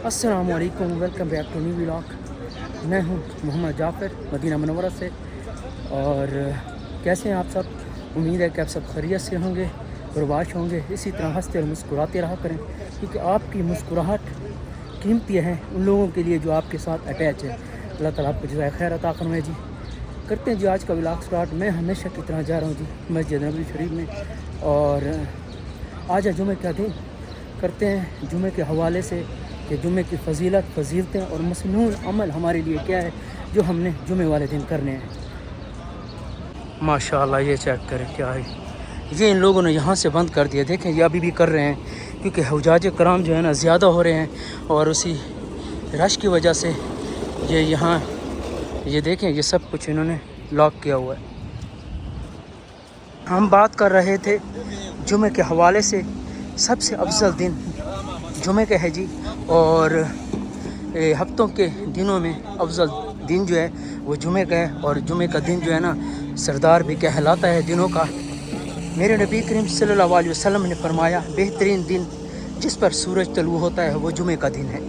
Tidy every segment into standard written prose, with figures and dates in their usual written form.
अस्सलाम वालेकुम, welcome back to new vlog. मैं हूं मोहम्मद जाफ़र मदीना मनव्वरा से। और कैसे हैं आप सब? उम्मीद है कि आप सब खैरियत से होंगे और वाश होंगे। इसी तरह हंसते और मुस्कुराते रहा करें, क्योंकि आपकी मुस्कुराहट कीमती है उन लोगों के लिए जो आपके साथ अटैच है। अल्लाह ताला आपको जज़ाए खैर अता फरमाए जी। करते हैं जी आज का व्लॉग स्टार्ट। मैं हमेशा की तरह जा रहा हूँ जी मस्जिद नबवी शरीफ में, और आज है जुमे का दिन। करते हैं जुमे के हवाले से कि जुमे की फजीलतें और मसनून अमल हमारे लिए क्या है जो हमने जुमे वाले दिन करने हैं। माशाअल्लाह, ये चेक करें क्या है। ये इन लोगों ने यहाँ से बंद कर दिया, देखें ये अभी भी कर रहे हैं, क्योंकि हुजाज कराम जो है ना ज़्यादा हो रहे हैं, और उसी रश की वजह से ये यहाँ ये देखें ये सब कुछ इन्होंने लॉक किया हुआ है। हम बात कर रहे थे जुमे के हवाले से। सबसे अफजल दिन जुमे का है जी, और हफ्तों के दिनों में अफजल दिन जो है वो जुमे का है। और जुमे का दिन जो है ना सरदार भी कहलाता है दिनों का। मेरे नबी करीम सल्लल्लाहु अलैहि वसल्लम ने फरमाया, बेहतरीन दिन जिस पर सूरज तलू होता है वो जुमे का दिन है,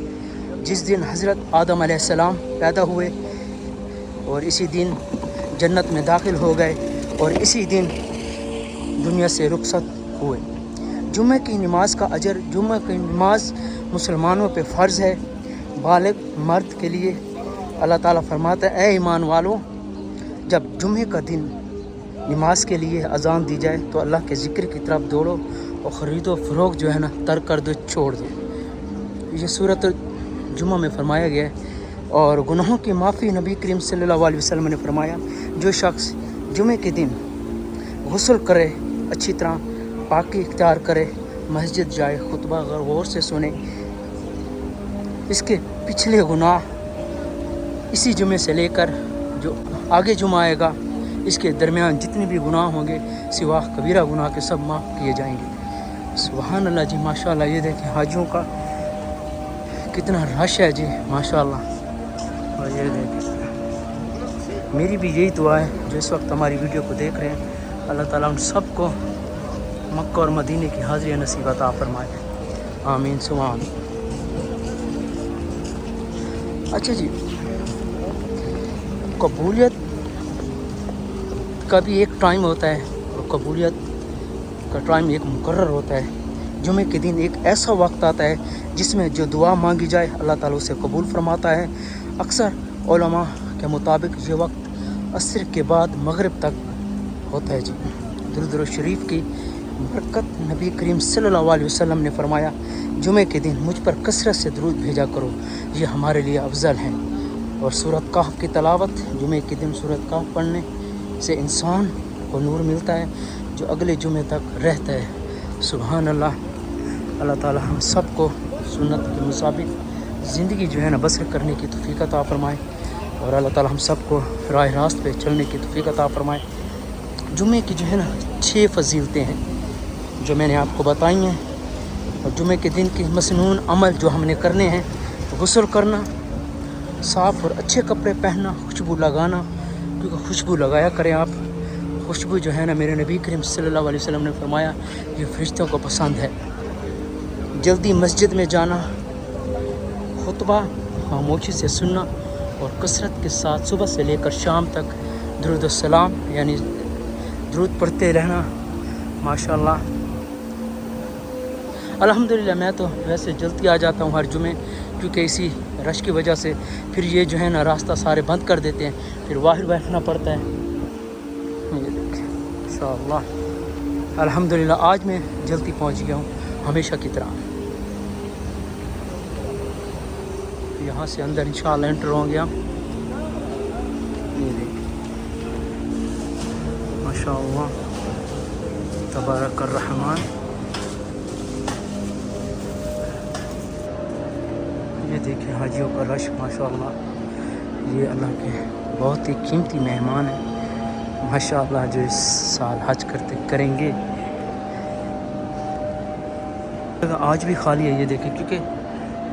जिस दिन हज़रत आदम अलैहिस्सलाम पैदा हुए और इसी दिन जन्नत में दाखिल हो गए और इसी दिन दुनिया से रुखसत हुए। जुमे की नमाज का अजर, जुमे की नमाज मुसलमानों पे फ़र्ज़ है, बालिग मर्द के लिए। अल्लाह ताला फरमाता है, ए ईमान वालों, जब जुमे का दिन नमाज के लिए अजान दी जाए तो अल्लाह के ज़िक्र की तरफ दौड़ो और ख़रीदो फ़रोख्त जो है ना तर्क कर दो, छोड़ दो। ये सूरत जुमा में फरमाया गया है। और गुनाहों की माफ़ी नबी करीम सल्लल्लाहु अलैहि वसल्लम ने फरमाया, जो शख्स जुमे के दिन गुस्ल करे, अच्छी तरह पाकी इख्तियार करे, मस्जिद जाए, खुतबा गौर से सुने, इसके पिछले गुनाह इसी जुमे से लेकर जो आगे जुमा आएगा इसके दरमियान जितने भी गुनाह होंगे सिवा कबीरा गुनाह के सब माफ़ किए जाएंगे। सुभान अल्लाह जी, माशाअल्लाह। ये देखें हाजियों का कितना रश है जी, माशाअल्लाह। और ये देखें, मेरी भी यही दुआ है जो इस वक्त हमारी वीडियो को देख रहे हैं, अल्लाह ताला उन सबको मक्का और मदीने की हाज़िरी नसीब अता फरमाए। आमीन सुमा आमीन। अच्छा जी, कबूलियत का भी एक टाइम होता है, और कबूलियत का टाइम एक मुकर्रर होता है। जुमे के दिन एक ऐसा वक्त आता है जिसमें जो दुआ मांगी जाए अल्लाह ताला उसे कबूल फरमाता है। अक्सर उलमा के मुताबिक ये वक्त असर के बाद मगरिब तक होता है जी। दुरूद शरीफ की बरकत नबी करीम सल्लल्लाहु अलैहि वसल्लम ने फरमाया, जुमे के दिन मुझ पर कसरत से दुरूद भेजा करो, ये हमारे लिए अफजल है। और सूरत कहफ की तलावत, जुमे के दिन सूरत कहफ पढ़ने से इंसान को नूर मिलता है जो अगले जुमे तक रहता है। सुभान अल्लाह। अल्लाह ताला हम सबको सुन्नत के मुताबिक ज़िंदगी जो है ना बसर करने की तौफीक अता फरमाए, और अल्लाह ताला हम सबको राह रास्त पे चलने की तौफीक अता फरमाए। जुमे की जो है ना 6 फजीलतें हैं जो मैंने आपको बताई हैं। और जुमे के दिन की मसनून अमल जो हमने करने हैं, गुस्ल करना, साफ़ और अच्छे कपड़े पहनना, खुशबू लगाना, क्योंकि खुशबू लगाया करें आप। खुशबू जो है ना मेरे नबी करीम सल्लल्लाहु अलैहि वसल्लम ने फरमाया ये फरिश्तों को पसंद है। जल्दी मस्जिद में जाना, खुतबा खामोशी से सुनना, और कसरत के साथ सुबह से लेकर शाम तक दुरूद सलाम यानी दुरूद पढ़ते रहना। माशाअल्लाह, अल्हम्दुलिल्लाह। मैं तो वैसे जल्दी आ जाता हूँ हर जुमे, क्योंकि इसी रश की वजह से फिर ये जो है ना रास्ता सारे बंद कर देते हैं, फिर बाहर बैठना पड़ता है। ये देखिए इंशाअल्लाह, अल्हम्दुलिल्लाह आज मैं जल्दी पहुँच गया हूँ हमेशा की तरह। यहाँ से अंदर इंशाअल्लाह एंटर हो गया। ये देखिए माशाअल्लाह, तबारक रहमान। ये देखिए हाजियों का रश, माशाअल्लाह। ये अल्लाह के बहुत ही कीमती मेहमान हैं माशाअल्लाह, जो इस साल हज करेंगे। आज भी खाली है, ये देखिए, क्योंकि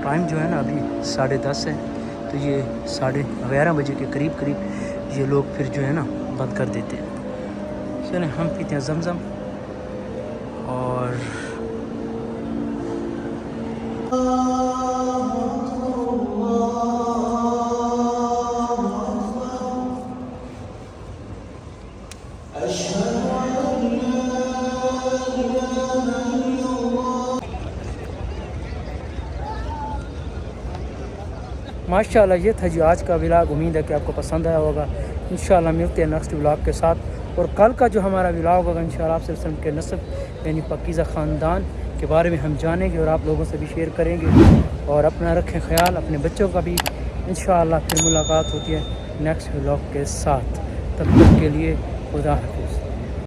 टाइम जो है ना अभी 10:30 है, तो ये 11:30 बजे के करीब ये लोग फिर जो है ना बंद कर देते हैं। चलें हम पीते हैं ज़मज़म। और ماشاءاللہ یہ تھا جی آج کا ولاگ. امید ہے کہ آپ کو پسند آیا ہوگا. انشاءاللہ ملتے ہیں نیکسٹ ولاگ کے ساتھ. اور کل کا جو ہمارا ولاگ ہوگا انشاءاللہ آپ صلی اللہ علیہ وسلم کے نسب یعنی پاکیزہ خاندان کے بارے میں ہم جانیں گے اور آپ لوگوں سے بھی شیئر کریں گے. اور اپنا رکھیں خیال, اپنے بچوں کا بھی. انشاءاللہ پھر ملاقات ہوتی ہے نیکسٹ ولاگ کے ساتھ. تب تک کے لیے خدا حافظ.